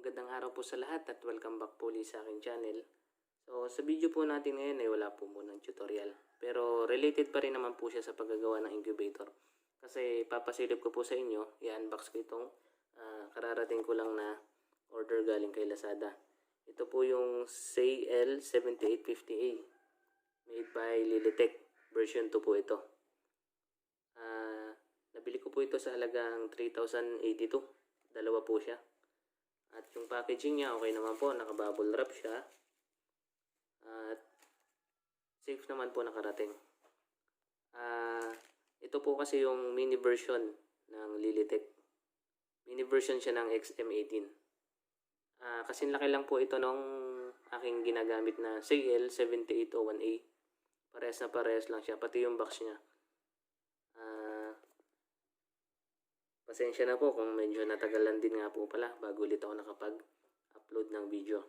Magandang araw po sa lahat at welcome back po ulit sa aking channel. So sa video po natin ngayon ay wala po munang tutorial. Pero related pa rin naman po siya sa paggagawa ng incubator. Kasi papasilip ko po sa inyo, i-unbox ko itong kararating ko lang na order galing kay Lazada. Ito po yung CL7850A made by Lilytech. Version 2 po ito. Nabili ko po ito sa halagang 3,082. Dalawa po siya. At yung packaging niya, okay naman po. Naka-bubble wrap siya. At safe naman po nakarating. Ito po kasi yung mini version ng Lilytech. Mini version siya ng XM18. Kasing laki lang po ito nung aking ginagamit na CL7801A. Parehas na parehas lang siya. Pati yung box niya. Pasensya na po kung medyo natagalan din nga po pala bago ulit ako nakapag-upload ng video.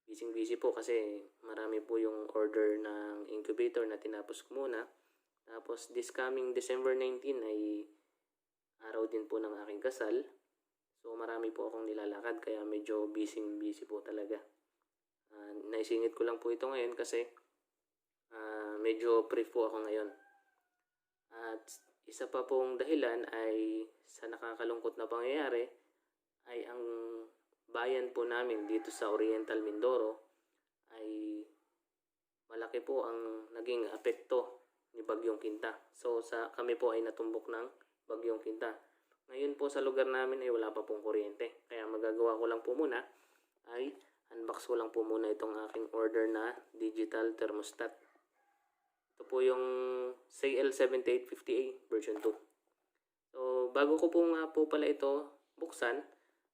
Busy po kasi marami po yung order ng incubator na tinapos ko muna. Tapos this coming December 19 ay araw din po ng aking kasal. So marami po akong nilalakad kaya medyo busy po talaga. Naisingit ko lang po ito ngayon kasi medyo free po ako ngayon. At isa pa pong dahilan ay sa nakakalungkot na pangyayari ay ang bayan po namin dito sa Oriental Mindoro ay malaki po ang naging apekto ni Bagyong Quinta. So kami po ay natumbok ng Bagyong Quinta. Ngayon po sa lugar namin ay wala pa pong kuryente. Kaya magagawa ko lang po muna ay unbox ko lang po muna itong aking order na digital thermostat. Ito po yung CL7850A version 2. So, bago ko po nga po pala ito buksan,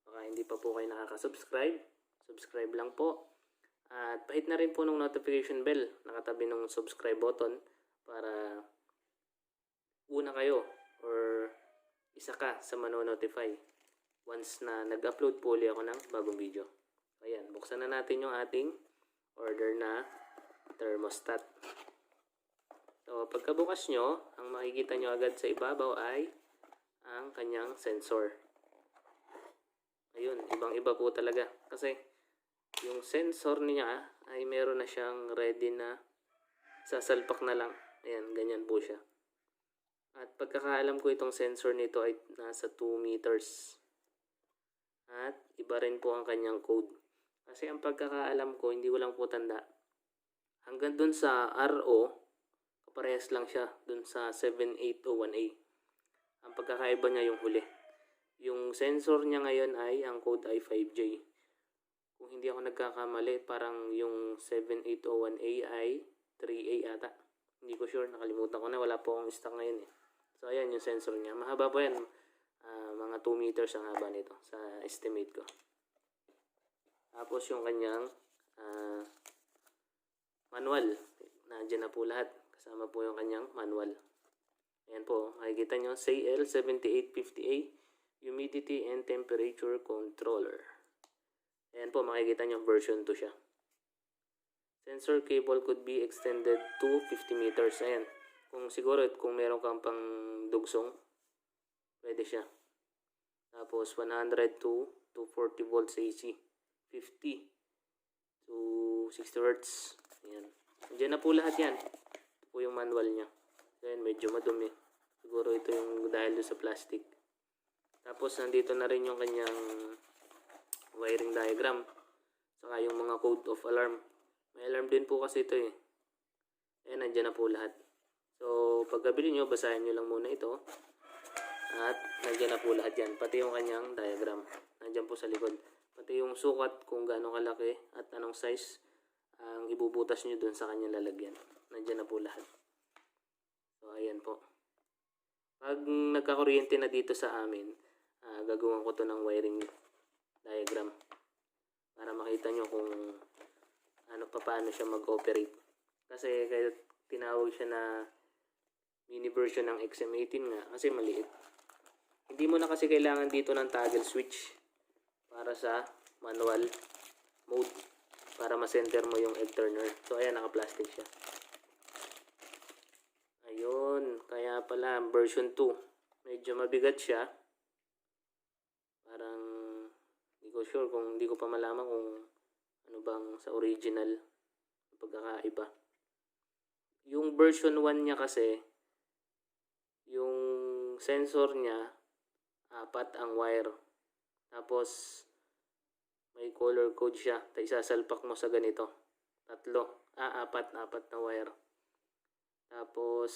baka hindi pa po kayo nakaka-subscribe, subscribe lang po. At pahit na rin po ng notification bell, nakatabi ng subscribe button para una kayo or isa ka sa manonotify once na nag-upload po ulit ako ng bagong video. Ayan, buksan na natin yung ating order na thermostat. So, pagkabukas nyo, ang makikita nyo agad sa ibabaw ay ang kanyang sensor. Ayun, ibang-iba po talaga. Kasi, yung sensor niya ay meron na siyang ready na sasalpak na lang. Ayan, ganyan po siya. At pagkakaalam ko itong sensor nito ay nasa 2 meters. At iba rin po ang kanyang code. Kasi ang pagkakaalam ko, hindi ko lang po tanda. Hanggang dun sa RO, parehas lang siya dun sa 7801A. Ang pagkakaiba niya yung huli. Yung sensor niya ngayon ay, ang code ay 5J. Kung hindi ako nagkakamali, parang yung 7801A ay 3A ata. Hindi ko sure, nakalimutan ko na. Wala po akong stock ngayon eh. So ayan yung sensor niya. Mahaba po yan. Mga 2 meters ang haba nito sa estimate ko. Tapos yung kanyang manual. Nandiyan na po lahat. Kasama po yung kanyang manual. Ayan po, makikita nyo, CL7850A Humidity and Temperature Controller. Ayan po, makikita nyo, version 2 siya. Sensor cable could be extended to 50 meters. Ayan, kung meron kang pang dugsong, pwede siya. Tapos 100 to 240 volts AC, 50 to 60 Hz. Ayan. Andiyan na po lahat yan. Po yung manual niya. Ayan, medyo madumi. Siguro ito yung dahil sa plastic. Tapos nandito na rin yung kanyang wiring diagram. Saka yung mga code of alarm. May alarm din po kasi ito eh. Ayan, nandiyan na po lahat. So, pagkabili nyo, basahin nyo lang muna ito. At nandiyan na po lahat yan. Pati yung kanyang diagram. Nandiyan po sa likod. Pati yung sukat kung gaano kalaki at anong size ang ibubutas nyo dun sa kanyang lalagyan. Nandiyan na po lahat. So, ayan po. Pag nagkakuryente na dito sa amin, gagawin ko to ng wiring diagram para makita nyo kung paano siya mag-operate. Kasi kaya tinawag siya na mini version ng XM18 nga kasi maliit. Hindi mo na kasi kailangan dito ng toggle switch para sa manual mode para ma-center mo yung egg turner. So, ayan, naka-plastic siya. Ayun, kaya pala version 2. Medyo mabigat siya. Parang, hindi Hindi ko pa malaman kung ano bang sa original pagkakaiba. Yung version 1 niya kasi, yung sensor niya, 4 ang wire. Tapos, may color code siya. Isasalpak mo sa ganito. 4 na wire. Tapos,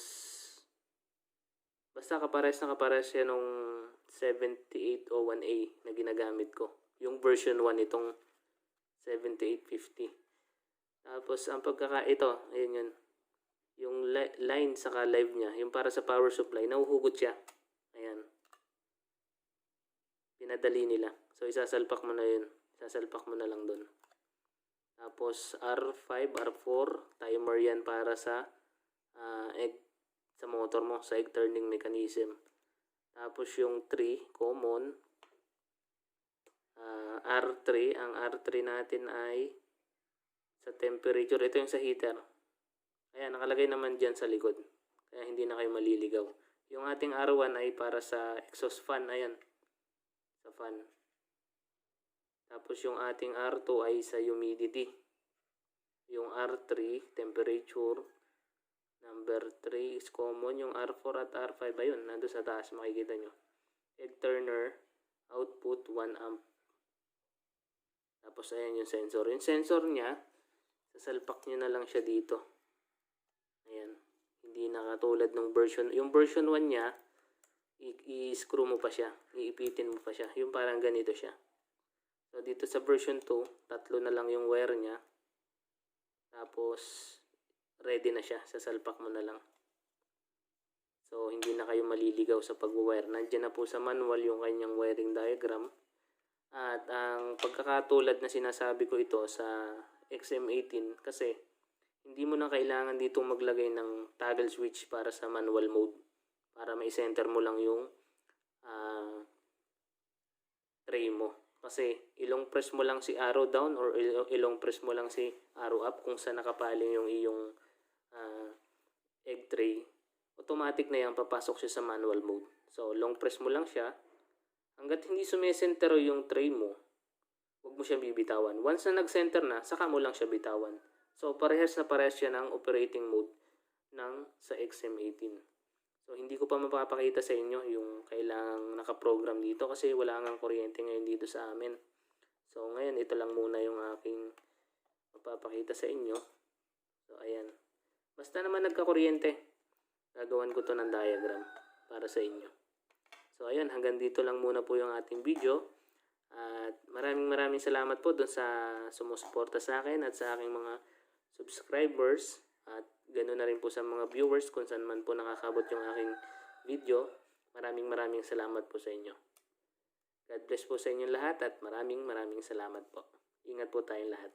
basta kapares siya nung 7801A na ginagamit ko. Yung version 1 itong 7850. Tapos, ang ito, ayun yun. Yung line saka live niya, yung para sa power supply, nahuhugot siya. Ayan. Pinadali nila. So, isasalpak mo na yun. Isasalpak mo na lang dun. Tapos, R5, R4, timer yan para sa egg sa motor mo, sa egg turning mechanism. Tapos, yung 3, common. R3, ang R3 natin ay sa temperature. Ito yung sa heater. Ayan, nakalagay naman dyan sa likod. Kaya hindi na kayo maliligaw. Yung ating R1 ay para sa exhaust fan. Ayan. Sa fan. Tapos yung ating R2 ay sa humidity. Yung R3, temperature. Number 3 is common. Yung R4 at R5, ayun, nandun sa taas, makikita nyo. Egg turner, output 1 amp. Tapos ayan yung sensor. Yung sensor niya, sasalpak nyo na lang siya dito. Ayan. Hindi na katulad ng version. Yung version 1 niya, i-screw mo pa siya. Iipitin mo pa siya. Yung parang ganito siya. So, dito sa version 2, 3 na lang yung wire niya. Tapos, ready na siya. Sasalpak mo na lang. So, hindi na kayo maliligaw sa pag-wire. Nandiyan na po sa manual yung kanyang wiring diagram. At ang pagkakatulad na sinasabi ko ito sa XM18 kasi hindi mo na kailangan dito maglagay ng toggle switch para sa manual mode. Para mai-center mo lang yung tray mo. Kasi ilong press mo lang si arrow down or ilong press mo lang si arrow up kung saan nakapaling yung iyong egg tray. Automatic na yan, papasok siya sa manual mode. So, long press mo lang siya. Hanggat hindi sumesenter yung tray mo, huwag mo siyang bibitawan. Once na nag-center na, saka mo lang siya bitawan. So, parehas siya ng operating mode sa XM18. So, hindi ko pa mapapakita sa inyo yung kailangang nakaprogram dito kasi wala ngang kuryente ngayon dito sa amin. So, ngayon, ito lang muna yung aking mapapakita sa inyo. So, ayan. Basta naman nagkakuryente, gagawan ko to ng diagram para sa inyo. So, ayan. Hanggang dito lang muna po yung ating video. At maraming salamat po dun sa sumusuporta sa akin at sa aking mga subscribers at ganoon na rin po sa mga viewers kung saan man po nakakabot yung aking video. Maraming salamat po sa inyo. God bless po sa inyong lahat at maraming salamat po. Ingat po tayong lahat.